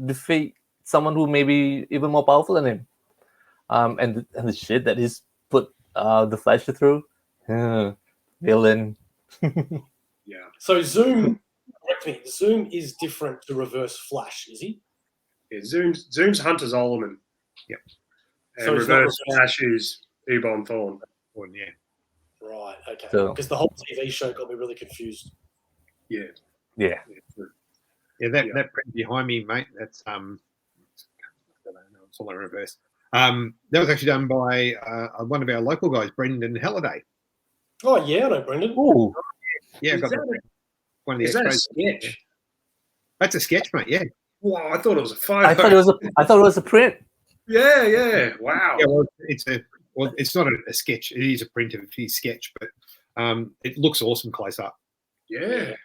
defeat someone who may be even more powerful than him. And the shit that he's put the Flasher through, villain. Yeah. So Zoom, correct me. Zoom is different to Reverse Flash, is he? Yeah, Zoom's Hunter's Ulman. Yep. And So Reverse Flash is Ebon Thorn. Yeah. Right. Okay. So- Because the whole TV show got me really confused. Yeah. Yeah. Yeah, that print behind me, mate, that's I don't know, it's all in reverse. That was actually done by one of our local guys, Brendan Halliday. Oh yeah, I know Brendan. Ooh. Yeah, Is got that one of the Is that a expos. sketch? That's a sketch, mate. Yeah. Wow, I thought it was a photo. I thought it was a print. Yeah. Wow. Yeah, well, it's not a sketch. It is a print of his sketch, but it looks awesome close up. Yeah.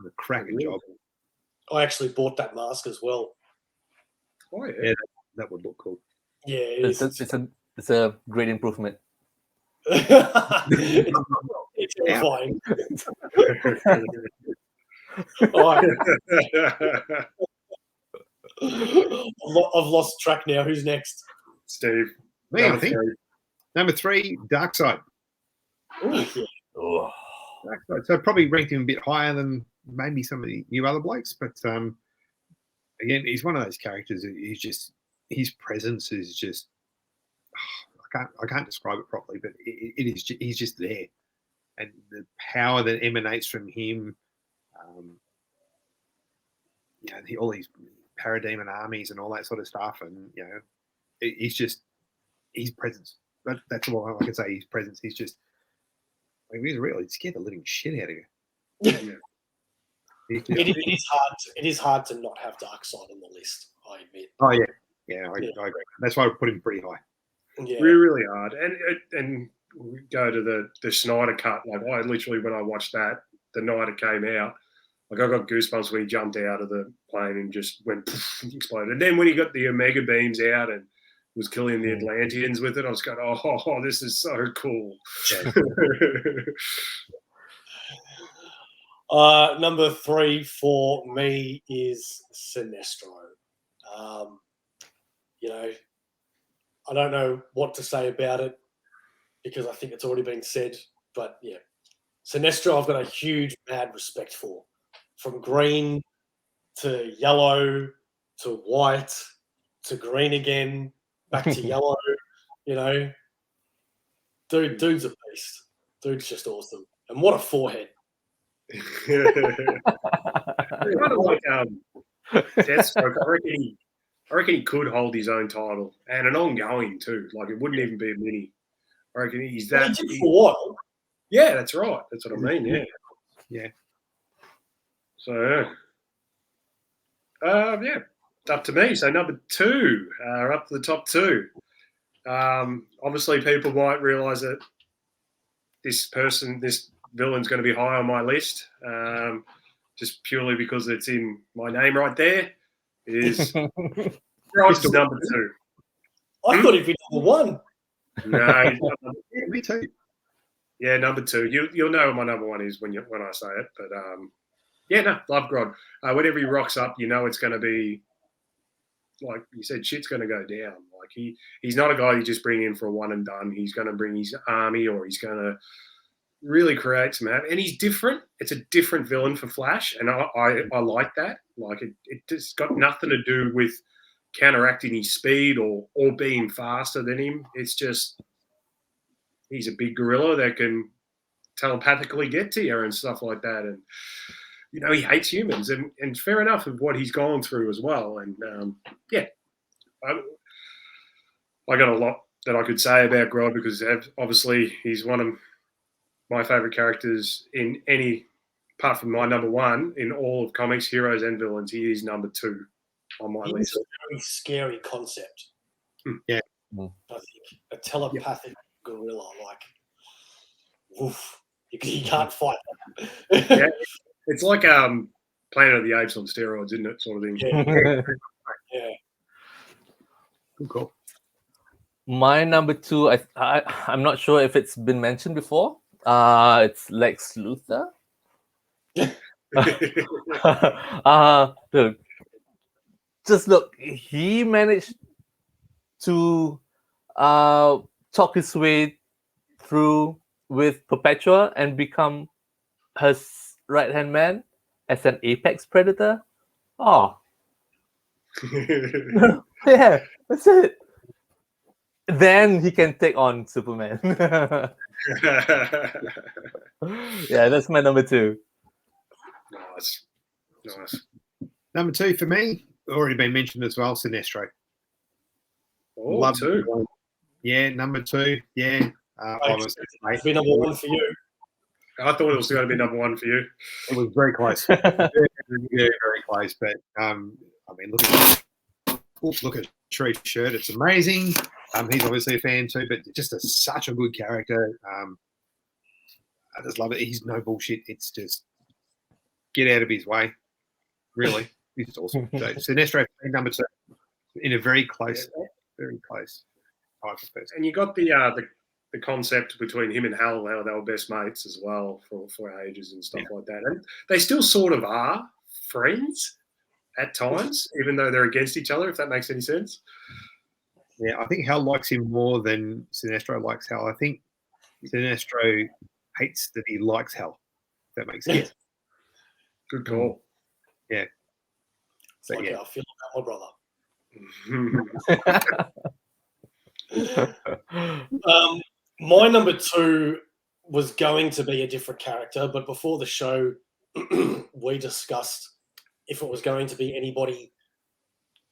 A cracking job. I actually bought that mask as well. Oh, yeah. Yeah, that would look cool. Yeah, it is. It's a great improvement. It's terrifying. All right. I've lost track now. Who's next? Steve. Me, I think. Number 3, Darkseid. Ooh, yeah. Oh. Darkseid. So probably ranked him a bit higher than maybe some of the new other blokes, but again, he's one of those characters. He's just, his presence is just, I can't describe it properly, but he's just there, and the power that emanates from him, all these parademon armies and all that sort of stuff, and he's just his presence. That's all I can say. His presence. He's just, he's really scared the living shit out of you. Yeah. It is hard to not have Darkseid on the list, I admit. Oh yeah, I agree. That's why I put him pretty high. Yeah. Really hard. And we go to the Snyder cut. Like I literally, when I watched that the night it came out, Like I got goosebumps when he jumped out of the plane and just went exploded. And then when he got the Omega beams out and was killing the Atlanteans with it, I was going, oh, this is so cool. Number 3 for me is Sinestro. You know, I don't know what to say about it because I think it's already been said. But yeah, Sinestro, I've got a huge, mad respect for. From green to yellow to white to green again, back to yellow. You know, dude's a beast. Dude's just awesome. And what a forehead. Kind of like Deathstroke. I reckon he could hold his own title and an ongoing too. Like it wouldn't even be a mini. I reckon he's that. He did for a while. Yeah, that's right. That's what I mean. Yeah. Yeah. So, yeah, it's up to me. So number 2, up to the top 2. Obviously, people might realise that this villain's going to be high on my list, just purely because it's in my name right there. It is Grodd's number 2. I thought he'd be number 1. No, Yeah, me too. yeah, number 2. You'll know what my number 1 is when I say it, but yeah, no, love Grodd. Whenever he rocks up, you know it's going to be, like you said, shit's going to go down. Like he's not a guy you just bring in for a one and done. He's going to bring his army, or he's going to really create some havoc. And he's different. It's a different villain for Flash, and I like that. Like it just got nothing to do with counteracting his speed or being faster than him. It's just he's a big gorilla that can telepathically get to you and stuff like that. And you know, he hates humans, and fair enough of what he's gone through as well. And yeah, I got a lot that I could say about Grodd because obviously he's one of my favourite characters in any, apart from my number 1 in all of comics, heroes and villains. He is number 2 on my list. It's a very scary concept. Yeah. I think a telepathic gorilla, like, woof, you can't fight that. Yeah. It's like Planet of the Apes on steroids, isn't it? Sort of thing. Yeah. Cool. My number 2, I'm not sure if it's been mentioned before. It's Lex Luthor. Dude, just look, he managed to talk his way through with Perpetua and become her right-hand man as an apex predator. Oh. Yeah, that's it. Then he can take on Superman. Yeah, that's my number 2. Nice. Number 2 for me, already been mentioned as well, Sinestro. Oh, Love 2. Yeah, number 2. Yeah. It's been number 1 for you. I thought it was going to be number 1 for you. It was very close. very close. But I mean, look at Sharif's shirt. It's amazing. He's obviously a fan too, but just such a good character. I just love it. He's no bullshit. It's just get out of his way. Really, he's just awesome. So Sinestro, number 2, in a very close type of person. And you got the concept between him and Hal, how they were best mates as well for ages and stuff like that. And they still sort of are friends at times, even though they're against each other, if that makes any sense. Yeah, I think Hal likes him more than Sinestro likes Hal. I think Sinestro hates that he likes Hal, if that makes sense. Good call. Yeah. It's like how I feel about my brother. My number 2 was going to be a different character, but before the show, we discussed if it was going to be anybody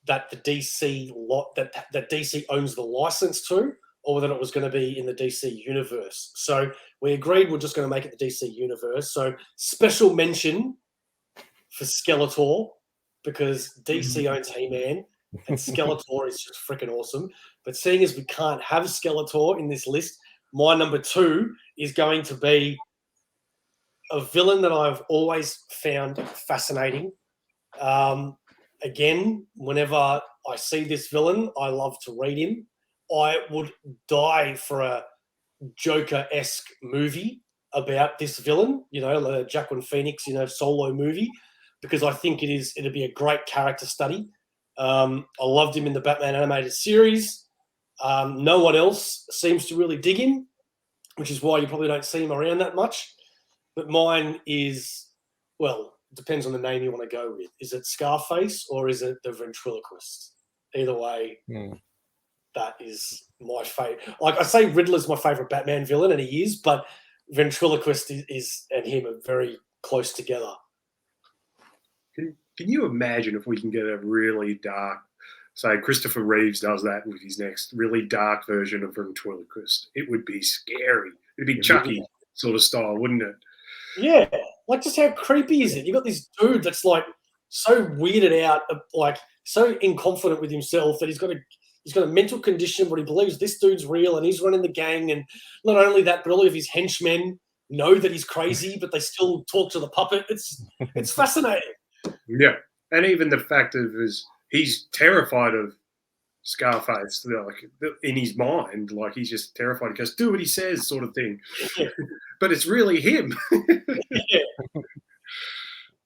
that the DC that DC owns the license to, or whether it was going to be in the DC universe. So we agreed we're just going to make it the DC universe. So special mention for Skeletor, because DC owns He-Man and Skeletor is just freaking awesome. But seeing as we can't have Skeletor in this list, my number 2 is going to be a villain that I've always found fascinating. Again, whenever I see this villain, I love to read him. I would die for a Joker-esque movie about this villain, the Joaquin Phoenix, solo movie, because I think it'd be a great character study. I loved him in the Batman animated series. No one else seems to really dig him, which is why you probably don't see him around that much. But mine is, well, it depends on the name you want to go with. Is it Scarface or is it the Ventriloquist? Either way, that is my favorite. Like I say, Riddler's my favorite Batman villain, and he is, but Ventriloquist is and him are very close together. Can you imagine if we can get a really dark, say Christopher Reeves does that with his next really dark version of Ventriloquist? It would be scary. It'd be Chucky sort of style, wouldn't it? Yeah, like just how creepy is it? You got this dude that's like so weirded out, like so inconfident with himself that he's got a mental condition where he believes this dude's real and he's running the gang, and not only that, but all of his henchmen know that he's crazy, but they still talk to the puppet. It's fascinating. Yeah, and even the fact of he's terrified of Scarface, like in his mind, like he's just terrified. He goes, "Do what he says," sort of thing. Yeah. But it's really him.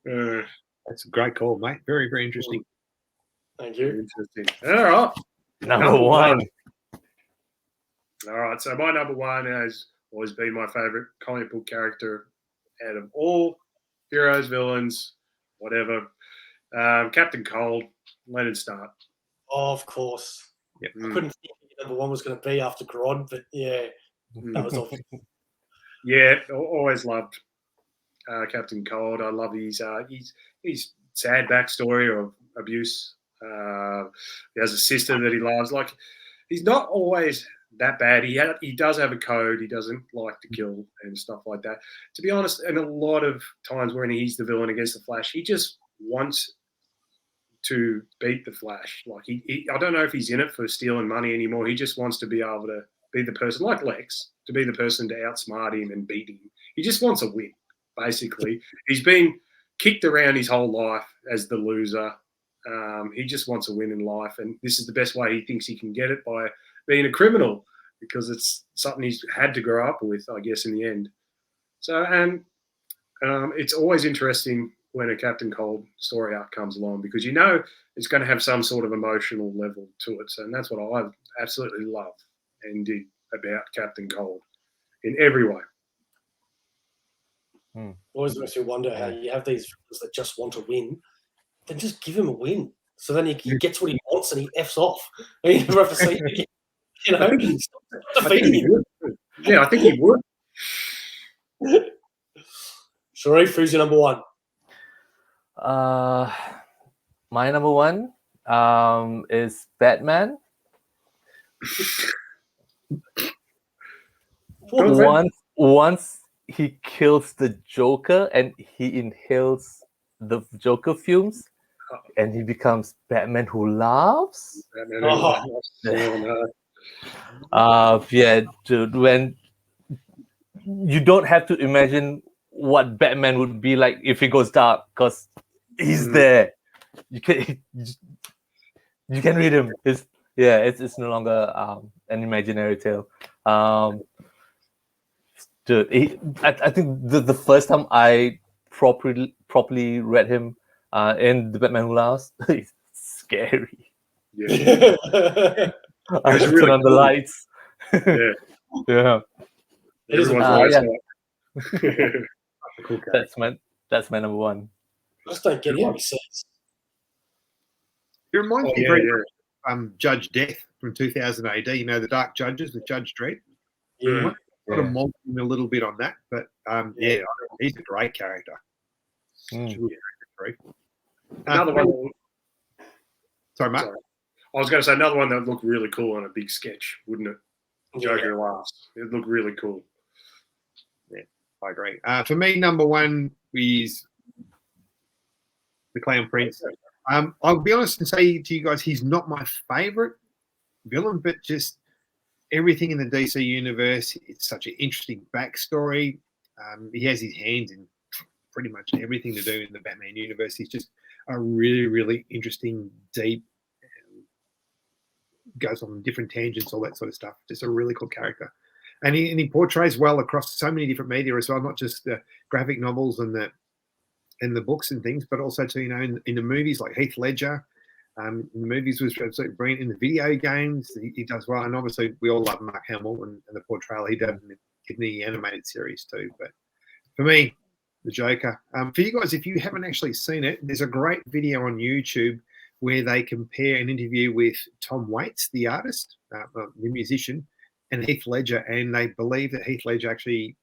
That's a great call, mate. Very, very interesting. Thank you. Interesting. All right. Number one. All right. So my number one has always been my favorite comic book character out of all heroes, villains, whatever. Captain Cold, Leonard Stark. Oh, of course. Yep. I couldn't think who number one was going to be after Grodd, but yeah, that was obvious. Yeah, always loved Captain Cold. I love his sad backstory of abuse. He has a sister that he loves. Like, he's not always that bad. He does have a code. He doesn't like to kill and stuff like that. To be honest, and a lot of times when he's the villain against the Flash, he just wants to beat the Flash. Like I don't know if he's in it for stealing money anymore. He just wants to be able to be the person, like Lex, to be the person to outsmart him and beat him. He just wants a win, basically. He's been kicked around his whole life as the loser. He just wants a win in life, and this is the best way he thinks he can get it, by being a criminal, because it's something he's had to grow up with, I guess, in the end. So, and it's always interesting when a Captain Cold story arc comes along, because it's going to have some sort of emotional level to it. So, and that's what I absolutely love and dig about Captain Cold in every way. Always makes me wonder how you have these villains that just want to win, then just give him a win. So then he gets what he wants and he F's off. And you never have to see him again. Defeating him. Yeah, I think he would. Sharif, who's your number one? My number one is Batman. Once he kills the Joker and he inhales the Joker fumes, and he becomes Batman who laughs. Yeah, dude. When you don't have to imagine what Batman would be like if he goes dark, because he's there. You can read him. It's no longer an imaginary tale. Dude, I think the first time I properly read him in The Batman Who Laughs, it's scary. Yeah. I just turn on the lights. Yeah. It is That's my number one. I just don't get what he says. It reminds me Judge Death from 2000 AD. You know, the Dark Judges with Judge Dredd. Yeah. Sort of mocked him a little bit on that, but he's a great character. Another one. Sorry, Matt. I was going to say another one that looked really cool on a big sketch, wouldn't it? Joker Laughs. It looked really cool. Yeah, I agree. For me, number one is the Clown Prince. I'll be honest and say to you guys, he's not my favorite villain, but just everything in the DC universe. It's such an interesting backstory. He has his hands in pretty much everything to do in the Batman universe. He's just a really, really interesting, deep, goes on different tangents, all that sort of stuff. Just a really cool character. And he portrays well across so many different media as well, not just the graphic novels and the books and things, but also to, in the movies like Heath Ledger. In the movies was absolutely brilliant. In the video games, he does well. And obviously we all love Mark Hamill and the portrayal he did in the animated series too. But for me, the Joker. For you guys, if you haven't actually seen it, there's a great video on YouTube where they compare an interview with Tom Waits, the artist, the musician, and Heath Ledger, and they believe that Heath Ledger actually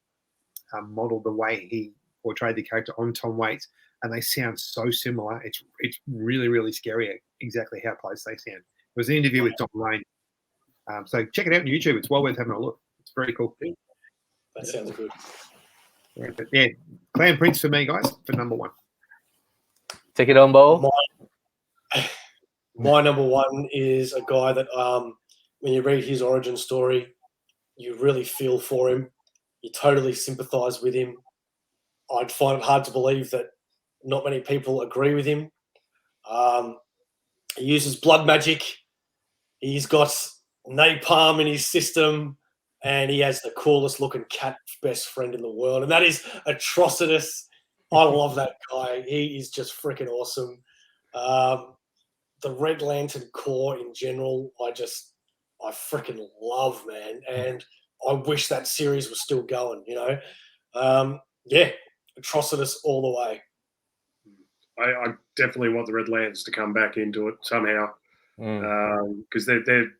modeled the way he portrayed the character on Tom Waits, and they sound so similar. It's really, really scary exactly how close they sound. It was an interview with Don Lane. So check it out on YouTube. It's well worth having a look. It's very cool. That sounds good. Yeah, but yeah, Clan Prince for me, guys, for number one. Take it on, Bo. My number one is a guy that when you read his origin story, you really feel for him. You totally sympathise with him. I'd find it hard to believe that not many people agree with him. He uses blood magic. He's got napalm in his system, and he has the coolest looking cat best friend in the world, and that is Atrocitus. I love that guy. He is just freaking awesome. The Red Lantern Corps in general, I freaking love, man. And I wish that series was still going, Yeah, Atrocitus all the way. I definitely want the Red Lanterns to come back into it somehow. Because they're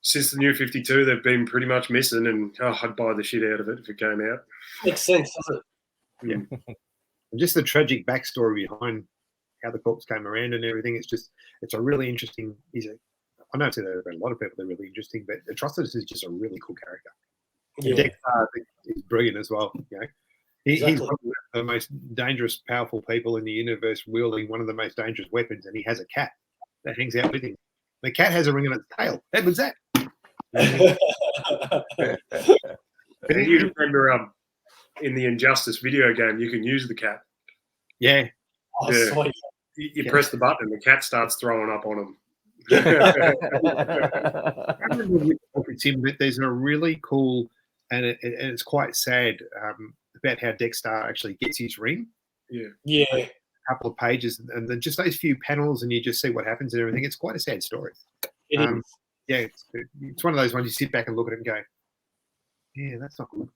since the New 52, they've been pretty much missing, and I'd buy the shit out of it if it came out. Makes sense, doesn't it? Yeah. And just the tragic backstory behind how the corpse came around and everything. It's a really interesting. I know there are a lot of people that are really interesting, but Atrocitus is just a really cool character. Yeah. Dexter is brilliant as well. He's Exactly. one of the most dangerous, powerful people in the universe, wielding one of the most dangerous weapons, and he has a cat that hangs out with him. The cat has a ring on its tail. That was that. And you remember in the Injustice video game, you can use the cat. Yeah. Oh, Yeah. sweet. You press the button and the cat starts throwing up on him. I remember with him that there's a really cool, and it's quite sad about how Dexter actually gets his ring. Yeah. A couple of pages, and then just those few panels, and you just see what happens and everything. It's quite a sad story. It is. Yeah, it's one of those ones you sit back and look at it and go, yeah, that's not good.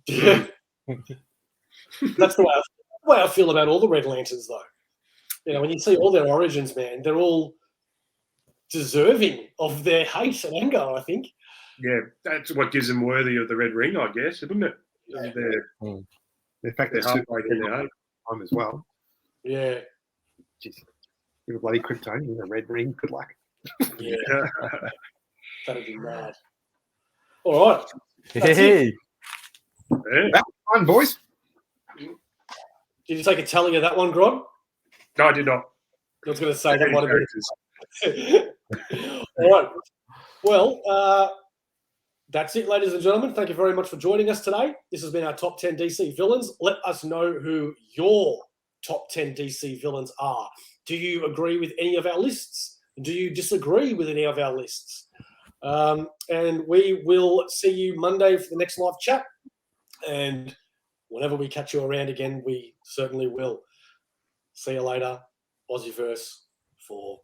Yeah. That's the way I feel about all the Red Lanterns, though. When you see all their origins, man, they're all deserving of their hate and anger, I think. Yeah, that's what gives them worthy of the Red Ring, I guess, isn't it? Yeah. The fact They're that halfway in their hate. time as well. Yeah. Just give a bloody Kryptonian a red ring. Good luck. Yeah. That'd be mad. All right. That's Hey. That was fun, boys. Did you take a tally of that one, Grodd? No, I did not. I was going to say that might have been. All right. Well, that's it, ladies and gentlemen. Thank you very much for joining us today. This has been our top 10 DC villains. Let us know who your top 10 DC villains are. Do you agree with any of our lists? Do you disagree with any of our lists? And we will see you Monday for the next live chat. And whenever we catch you around again, we certainly will. See you later. AussieVerse for